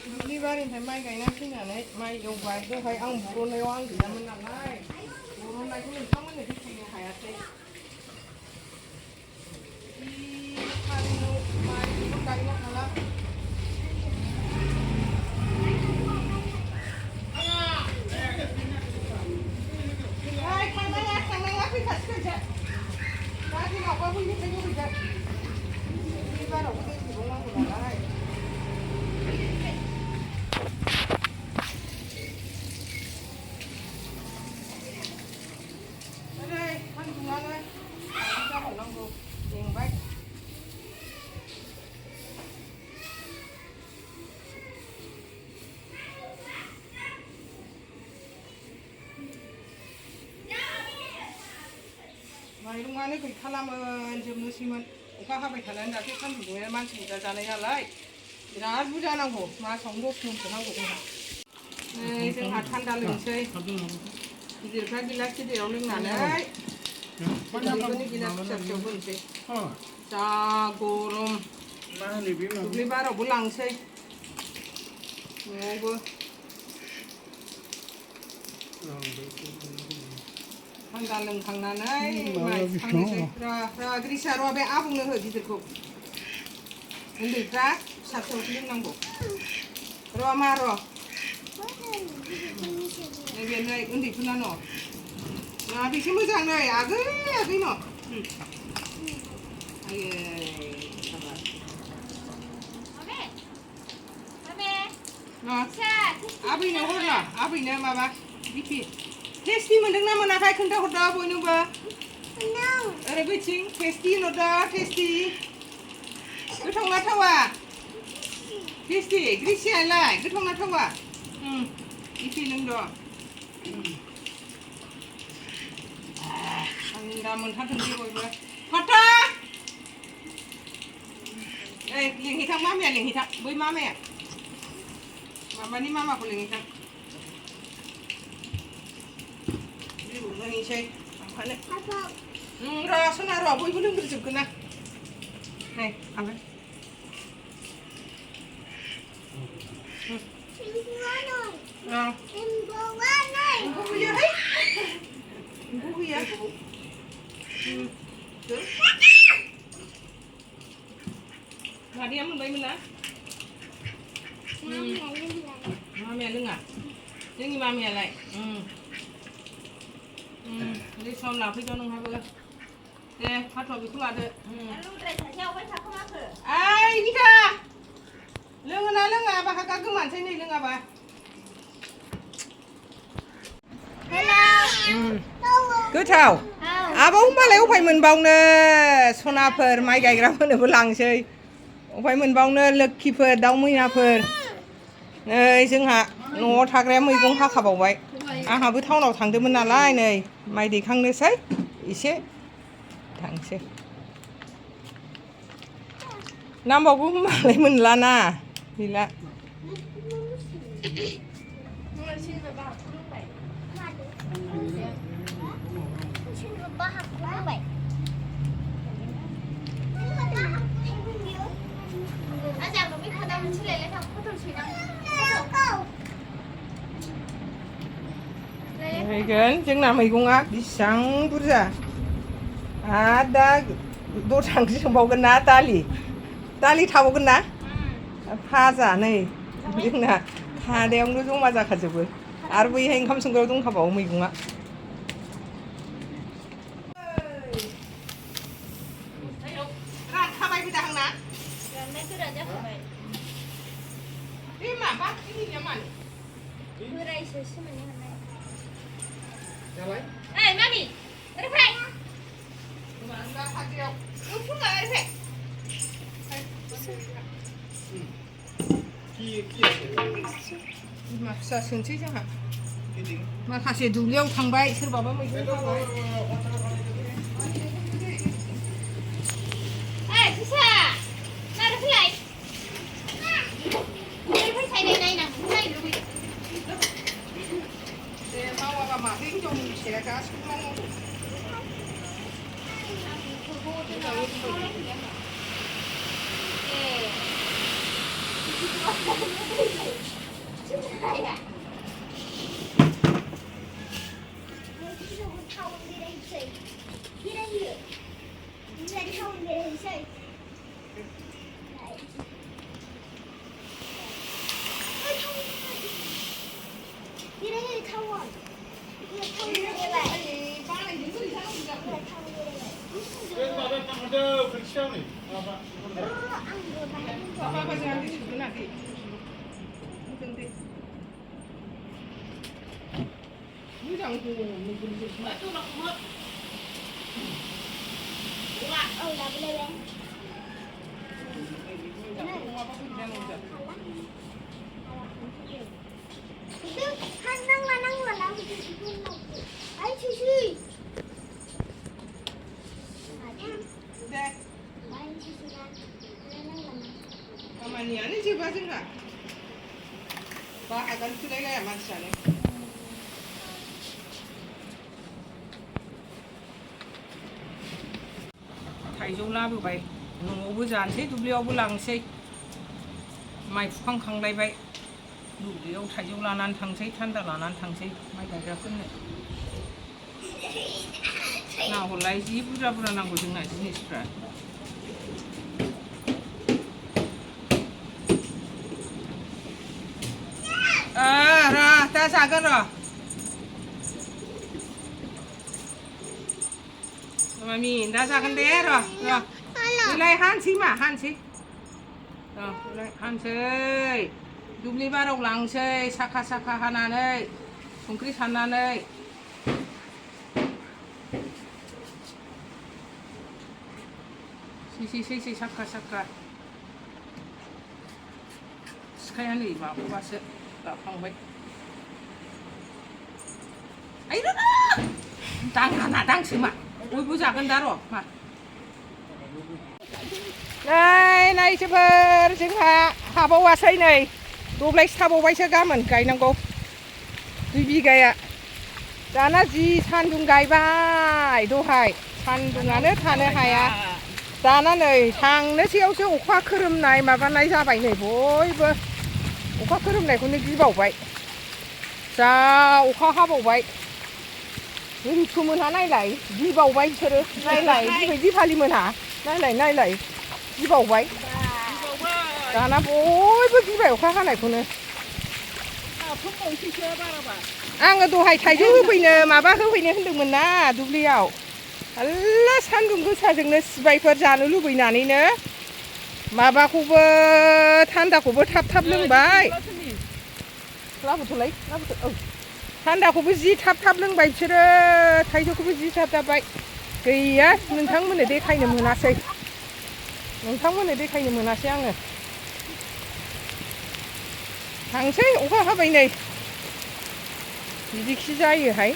दुब्लि बारिनिफ्राय माइ गायना फैनानै माइ एवबाय दहाय आं बर'नायाव आं गैयामोन नालाय बर'नायखौ नोंथांमोननो देखायनो हायासै सान्दुं माइखौबो गायनो हाला थांनाया फैखासिगोनसो दा दिनावबा बैनिफ्रायनो फैगोन दुब्लि बारावबो दैखौल' नांगौ नालाय माइरंआनो गैखालामोन जोबनोसैमोन अखा हाबाय थानानै दाख्लै सान्दुं दुंनाया मानसि बुरजा जानाय नालाय बिराद बुरजा नांगौ मासावनो 10 मनसो नांगौ जोंहा नै जोंहा थान्दा लोंसै गिदिरफ्रा गिलास गिदिराव लोंनानै गिदिरफोरनि गिलास फिसा फिसायाव होनोसै जा गरम दुब्लि बारावबो लांसै न'आवबो थान्दा लोंखांनानै माइ थिखांनोसै ग्रिसा र' बे आबुंनो हो गिदिरखौ उन्दैफ्रा फिसा फिसाखौ लोंनांगौ र' मा र' नैबे नै उन्दैफोरना न' बेसो मोजां नै आगै न' आयै आबैनो हरला आबैनो माबा बिपि टेस्टि मोनदोंना मोनाखै खोन्थाहरदो बयनोबो ओरै बैथिं टेस्टि होनहरदो टेस्टि गोथाव ना थावा टेस्टि ग्रिसियालाय गोथाव ना थावा बिपि लोंद' थान्दा मोनथारथों दे बयबो फाथा ओइ लिंहैथां मामाया लिंहैथां बै मामाया माबानि मामाखौ लिंहैथां होनोसै आफानो र' सना र' बयबो लोंग्रोजोबगोन ना नै आमफ्राय एम्फौ गैयाहाय एम्फौ गैया मादैया मोनबायमोन ना मामाया लोङा जोंनि मामियालाय सम लाफैदो नोंहाबो दे फाथ' बेखौ लादो ओइ निका लोङोना लोङा बाहागा गोमानोसै नै लोङाबा गोथाव आब' होनबालाय अफाय मोनबावनो सनाफोर माइ गायग्राफोरनोबो लांसै अफाय मोनबावनो लोक्षिफोर दाउ मैनाफोर नै जोंहा न'आव थाग्राया मैगं हाखाबावबाय आंहाबो टाउनाव थांदोंमोन नालाय नै माइ दैखांनोसै एसे थांसै नांबावगौ होनबालाय मोनलाना गैला फैगोन जोंना मैगङा बेसेबां बुरजा आरो दा दस्रा ओंख्रि संबावगोन ना दालि थाबावगोन ना भाजा नै जोंना खादायावनो जमा जाखाजोबो आरो बैहाय ओंखाम संग्रायाव दंखाबावो मैगङा रानखाबायबो दाहांना राननाय गोरा जाखाबाय बे माबा जोंनिया मानो बोरायसो सिमायनो हानाय जाबाय ओइ मामि ओरै फै मानला खाथियाव फुङा ओरै फै बिमा फिसा सोंसै जोंहा माखासे दुब्लियाव थांबाय सोरबाबा मैगं खाबाय दे मावाबा माथो हिनजावनि फिसाया गासिबो मावनांगौ खामानियानो जोबा जोंहा बाहागानो थोलायलाया मानसियानो थाइजौ लाबोबाय न'आवबो जानोसै दुब्लियावबो लांसै माइ फुखांखांलायबाय दुब्लियाव थाइजौ लानानै थांसै थान्दा लानानै थांसै माइ गायग्राफोरनो नाहरलाय जि बुरजा बुरजा नांगौ जोंना जिनिसफ्रा दा जागोन र' मामि दा जागोन दे र' बेलाय हानसै मा हानसै हानसै दुब्लि बाराव लांसै साखा साखा हानानै संख्रि सारनानै सै साखा साखा सिखाया नै माबाबासो लाफ्लांबाय आयु दाङाना दांसो मा बयबो जागोन दा र' मा नायसोफोर जोंहा हाबावासै नै दब्लायसे थाबावबायसो गाबोन गायनांगौ 2 बिगाया दाना जि सान्दुं गायबाय दहाय सान्दुङानो थानो हाया दाना नै थांनोसैयावसो अखा खोरोमनाय माबानाय जाबाय नै बयबो अखा खोरोमनायखौनो गिबावबाय जा अखा हाबावबाय रिथुमोनहा नायलाय गिबावबाय बिसोरो नायलाय दिफालि मोनहा नायलाय गिबावबाय दाना बयबो गिबाय अखा हानायखौनो आङो दहाय थाइजौ होफैनो माबा होफैनो होन्दोंमोन ना दुब्लियाव आल्ला सान्दुं गोसाजोंनो सिबायफोर जानो लुबैनानैनो माबाखौबो थान्दाखौबो थाब लोंबाय लाबोथ'लाय औ थान्दाखौबो जि थाब लोंबाय बिसोरो थाइजौखौबो जि थाब गैया नोंथांमोननो देखायनो मोनासै आङो थांसै अखा हाबाय नै बिदिखि जायोहाय